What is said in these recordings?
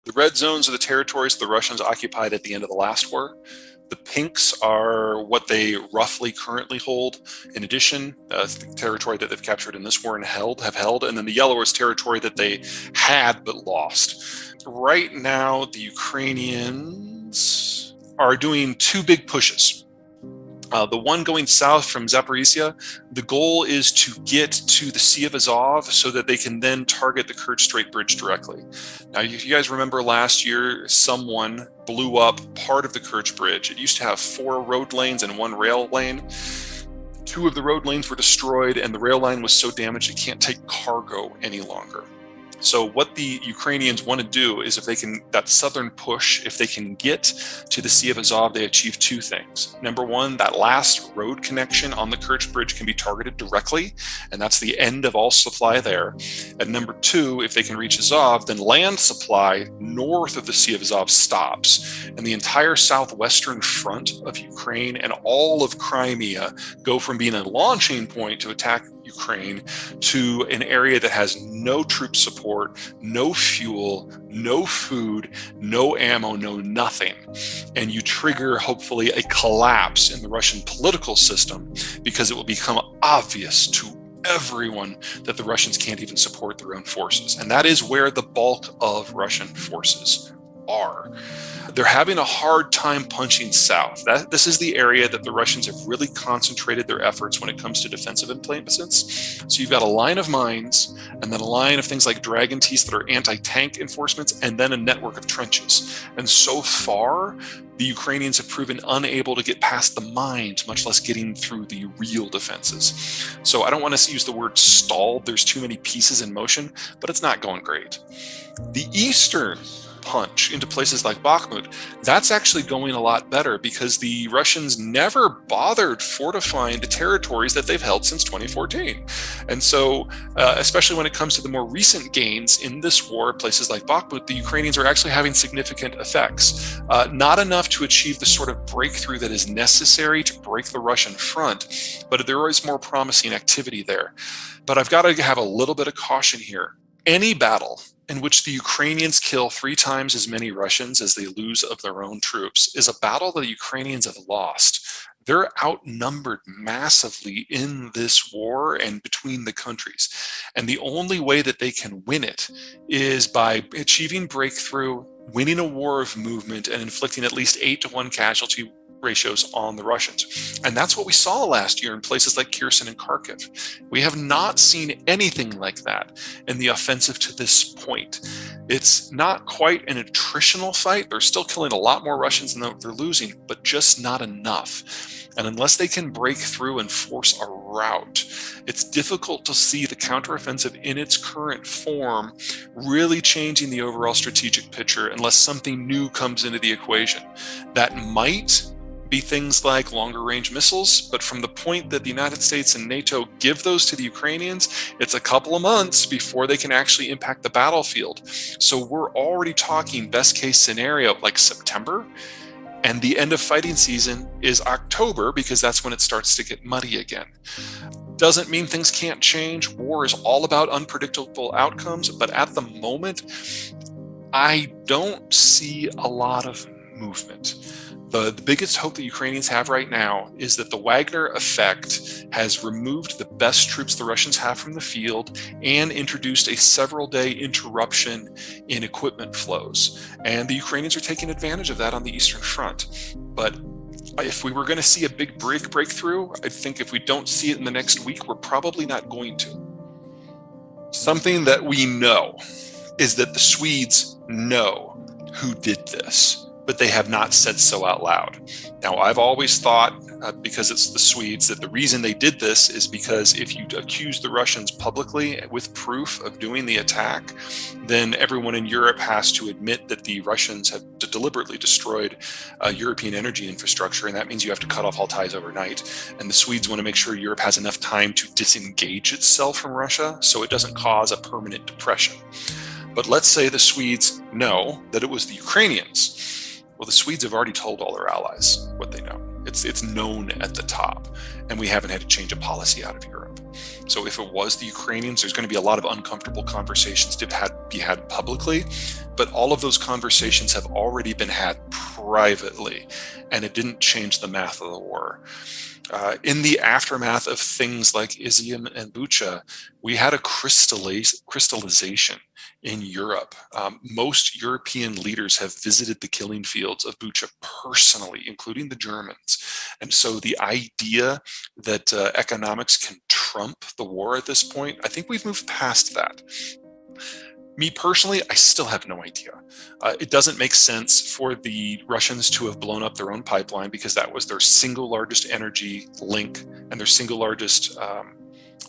The red zones are the territories the Russians occupied at the end of the last war. The pinks are what they roughly currently hold. In addition, the territory that they've captured in this war and have held. And then the yellow is territory that they had but lost. Right now, the Ukrainians are doing two big pushes. The one going south from Zaporizhia, the goal is to get to the Sea of Azov so that they can then target the Kerch Strait Bridge directly. Now, if you guys remember last year, someone blew up part of the Kerch Bridge. It used to have 4 road lanes and 1 rail lane. 2 of the road lanes were destroyed, and the rail line was so damaged it can't take cargo any longer. So what the Ukrainians want to do is, if they can, that southern push, if they can get to the Sea of Azov, they achieve 2 things. Number one, that last road connection on the Kerch Bridge can be targeted directly, and that's the end of all supply there. And number 2, if they can reach Azov, then land supply north of the Sea of Azov stops, and the entire southwestern front of Ukraine and all of Crimea go from being a launching point to attack Ukraine to an area that has no troop support, no fuel, no food, no ammo, no nothing. And you trigger, hopefully, a collapse in the Russian political system, because it will become obvious to everyone that the Russians can't even support their own forces. And that is where the bulk of Russian forces are. They're having a hard time punching south. This is the area that the Russians have really concentrated their efforts when it comes to defensive emplacements. So you've got a line of mines, and then a line of things like dragon teeth that are anti-tank enforcements, and then a network of trenches. And so far, the Ukrainians have proven unable to get past the mines, much less getting through the real defenses. So I don't want to use the word stalled. There's too many pieces in motion, but it's not going great. The eastern punch into places like Bakhmut, that's actually going a lot better, because the Russians never bothered fortifying the territories that they've held since 2014. And so, especially when it comes to the more recent gains in this war, places like Bakhmut, the Ukrainians are actually having significant effects. Not enough to achieve the sort of breakthrough that is necessary to break the Russian front, but there is more promising activity there. But I've got to have a little bit of caution here. Any battle in which the Ukrainians kill 3 times as many Russians as they lose of their own troops is a battle that the Ukrainians have lost. They're outnumbered massively in this war and between the countries. And the only way that they can win it is by achieving breakthrough, winning a war of movement, and inflicting at least 8-to-1 casualty ratios on the Russians. And that's what we saw last year in places like Kherson and Kharkiv. We have not seen anything like that in the offensive to this point. It's not quite an attritional fight. They're still killing a lot more Russians than they're losing, but just not enough. And unless they can break through and force a rout, it's difficult to see the counteroffensive in its current form really changing the overall strategic picture unless something new comes into the equation. That might be things like longer range missiles, but from the point that the United States and NATO give those to the Ukrainians, it's a couple of months before they can actually impact the battlefield. So we're already talking best case scenario like September, and the end of fighting season is October, because that's when it starts to get muddy again. Doesn't mean things can't change. War is all about unpredictable outcomes, but at the moment, I don't see a lot of movement. The biggest hope the Ukrainians have right now is that the Wagner effect has removed the best troops the Russians have from the field and introduced a several-day interruption in equipment flows. And the Ukrainians are taking advantage of that on the Eastern Front. But if we were going to see a big breakthrough, I think if we don't see it in the next week, we're probably not going to. Something that we know is that the Swedes know who did this, but they have not said so out loud. Now, I've always thought, because it's the Swedes, that the reason they did this is because if you accuse the Russians publicly with proof of doing the attack, then everyone in Europe has to admit that the Russians have deliberately destroyed European energy infrastructure, and that means you have to cut off all ties overnight. And the Swedes want to make sure Europe has enough time to disengage itself from Russia so it doesn't cause a permanent depression. But let's say the Swedes know that it was the Ukrainians. Well, the Swedes have already told all their allies what they know. It's known at the top, and we haven't had to change a policy out of Europe. So if it was the Ukrainians, there's going to be a lot of uncomfortable conversations to be had publicly, but all of those conversations have already been had privately, and it didn't change the math of the war. In the aftermath of things like Izium and Bucha, we had a crystallization in Europe. Most European leaders have visited the killing fields of Bucha personally, including the Germans. And so the idea that economics can trump the war at this point, I think we've moved past that. Me personally, I still have no idea. It doesn't make sense for the Russians to have blown up their own pipeline, because that was their single largest energy link and their single largest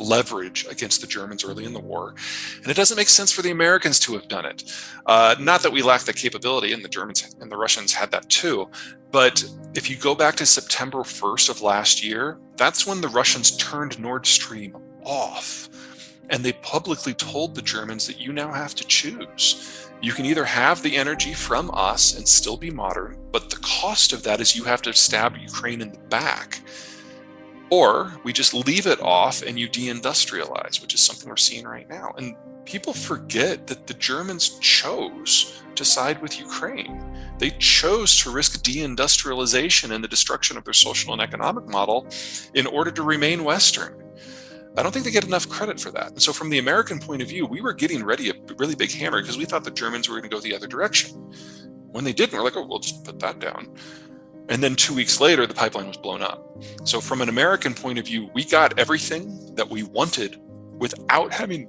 leverage against the Germans early in the war. And it doesn't make sense for the Americans to have done it. Not that we lack the capability, and the Germans and the Russians had that too. But if you go back to September 1st of last year, that's when the Russians turned Nord Stream off. And they publicly told the Germans that you now have to choose. You can either have the energy from us and still be modern, but the cost of that is you have to stab Ukraine in the back. Or we just leave it off and you deindustrialize, which is something we're seeing right now. And people forget that the Germans chose to side with Ukraine. They chose to risk deindustrialization and the destruction of their social and economic model in order to remain Western. I don't think they get enough credit for that. And so from the American point of view, we were getting ready a really big hammer because we thought the Germans were going to go the other direction. When they didn't, we're like, oh, we'll just put that down. And then 2 weeks later, the pipeline was blown up. So from an American point of view, we got everything that we wanted without having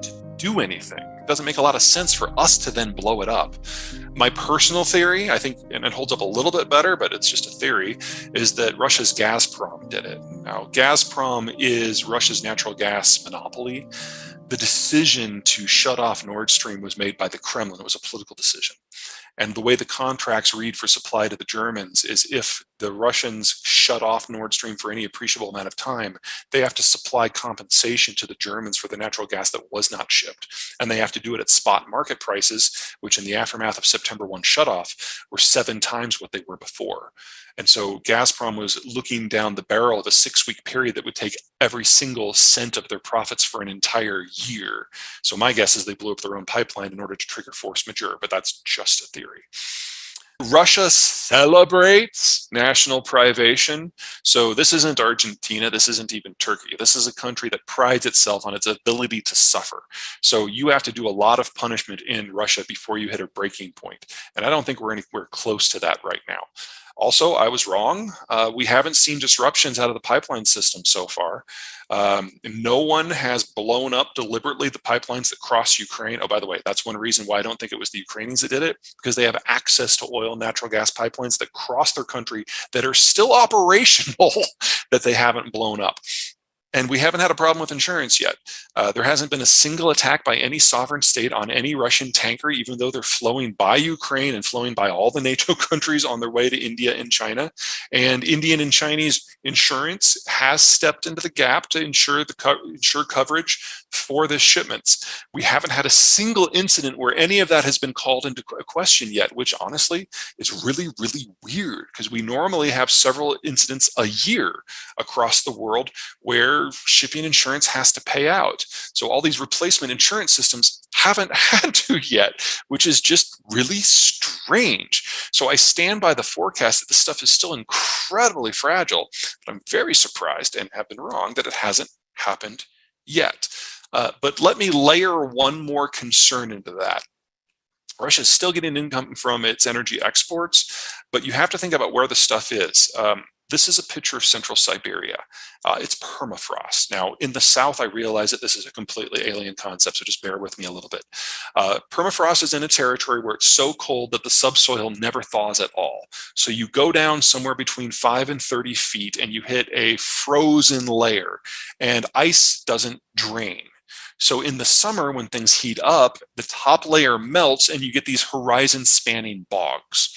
to do anything. It doesn't make a lot of sense for us to then blow it up. My personal theory, I think, and it holds up a little bit better, but it's just a theory, is that Russia's Gazprom did it. Now, Gazprom is Russia's natural gas monopoly. The decision to shut off Nord Stream was made by the Kremlin. It was a political decision. And the way the contracts read for supply to the Germans is if the Russians shut off Nord Stream for any appreciable amount of time, they have to supply compensation to the Germans for the natural gas that was not shipped. And they have to do it at spot market prices, which in the aftermath of September 1 shutoff were 7 times what they were before. And so Gazprom was looking down the barrel of a 6-week period that would take every single cent of their profits for an entire year. So my guess is they blew up their own pipeline in order to trigger force majeure, but that's just a theory. Russia celebrates national privation. So this isn't Argentina. This isn't even Turkey. This is a country that prides itself on its ability to suffer. So you have to do a lot of punishment in Russia before you hit a breaking point. And I don't think we're anywhere close to that right now. Also, I was wrong. We haven't seen disruptions out of the pipeline system so far. No one has blown up deliberately the pipelines that cross Ukraine. Oh, by the way, that's one reason why I don't think it was the Ukrainians that did it, because they have access to oil and natural gas pipelines that cross their country that are still operational that they haven't blown up. And we haven't had a problem with insurance yet. There hasn't been a single attack by any sovereign state on any Russian tanker, even though they're flowing by Ukraine and flowing by all the NATO countries on their way to India and China. And Indian and Chinese insurance has stepped into the gap to ensure coverage for the shipments. We haven't had a single incident where any of that has been called into question yet, which honestly is really, really weird, because we normally have several incidents a year across the world where shipping insurance has to pay out. So all these replacement insurance systems haven't had to yet, which is just really strange. So I stand by the forecast that this stuff is still incredibly fragile, but I'm very surprised and have been wrong that it hasn't happened yet. But let me layer one more concern into that. Russia is still getting income from its energy exports, but you have to think about where the stuff is. This is a picture of central Siberia. It's permafrost. Now, in the south, I realize that this is a completely alien concept, so just bear with me a little bit. Permafrost is in a territory where it's so cold that the subsoil never thaws at all. So you go down somewhere between 5 and 30 feet, and you hit a frozen layer, and ice doesn't drain. So in the summer, when things heat up, the top layer melts, and you get these horizon-spanning bogs.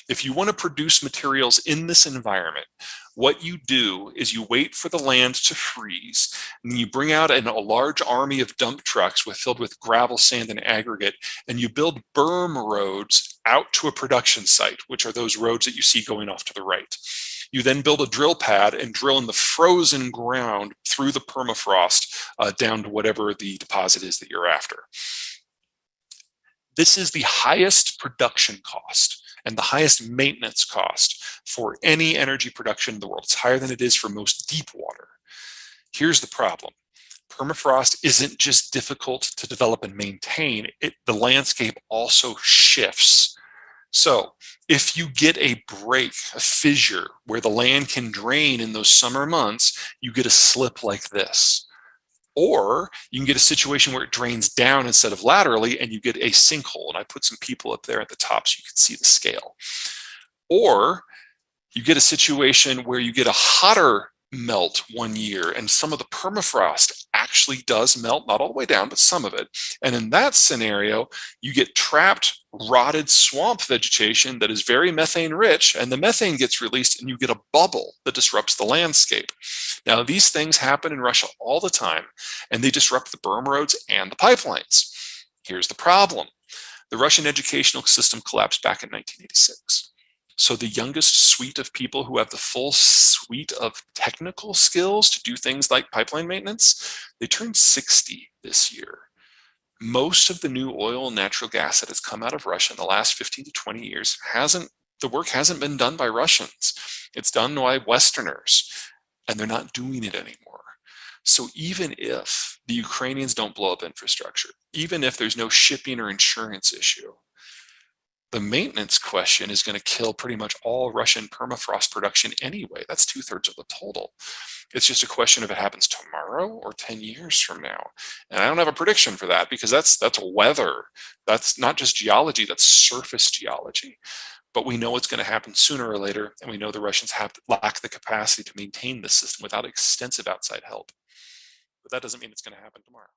If you want to produce materials in this environment, what you do is you wait for the land to freeze, and you bring out a large army of dump trucks filled with gravel, sand, and aggregate, and you build berm roads out to a production site, which are those roads that you see going off to the right. You then build a drill pad and drill in the frozen ground through the permafrost down to whatever the deposit is that you're after. This is the highest production cost and the highest maintenance cost for any energy production in the world. It's higher than it is for most deep water. Here's the problem. Permafrost isn't just difficult to develop and maintain. The landscape also shifts. So if you get a break, a fissure where the land can drain in those summer months, you get a slip like this. Or you can get a situation where it drains down instead of laterally and you get a sinkhole. And I put some people up there at the top so you can see the scale. Or you get a situation where you get a hotter melt one year and some of the permafrost actually does melt, not all the way down, but some of it. And in that scenario, you get trapped, rotted swamp vegetation that is very methane rich, and the methane gets released and you get a bubble that disrupts the landscape. Now, these things happen in Russia all the time, and they disrupt the berm roads and the pipelines. Here's the problem. The Russian educational system collapsed back in 1986. So the youngest suite of people who have the full suite of technical skills to do things like pipeline maintenance, they turned 60 this year. Most of the new oil and natural gas that has come out of Russia in the last 15 to 20 years the work hasn't been done by Russians. It's done by Westerners, and they're not doing it anymore. So even if the Ukrainians don't blow up infrastructure, even if there's no shipping or insurance issue, the maintenance question is going to kill pretty much all Russian permafrost production anyway. That's 2/3 of the total. It's just a question if it happens tomorrow or 10 years from now. And I don't have a prediction for that because that's weather. That's not just geology, that's surface geology. But we know it's going to happen sooner or later, and we know the Russians lack the capacity to maintain this system without extensive outside help. But that doesn't mean it's going to happen tomorrow.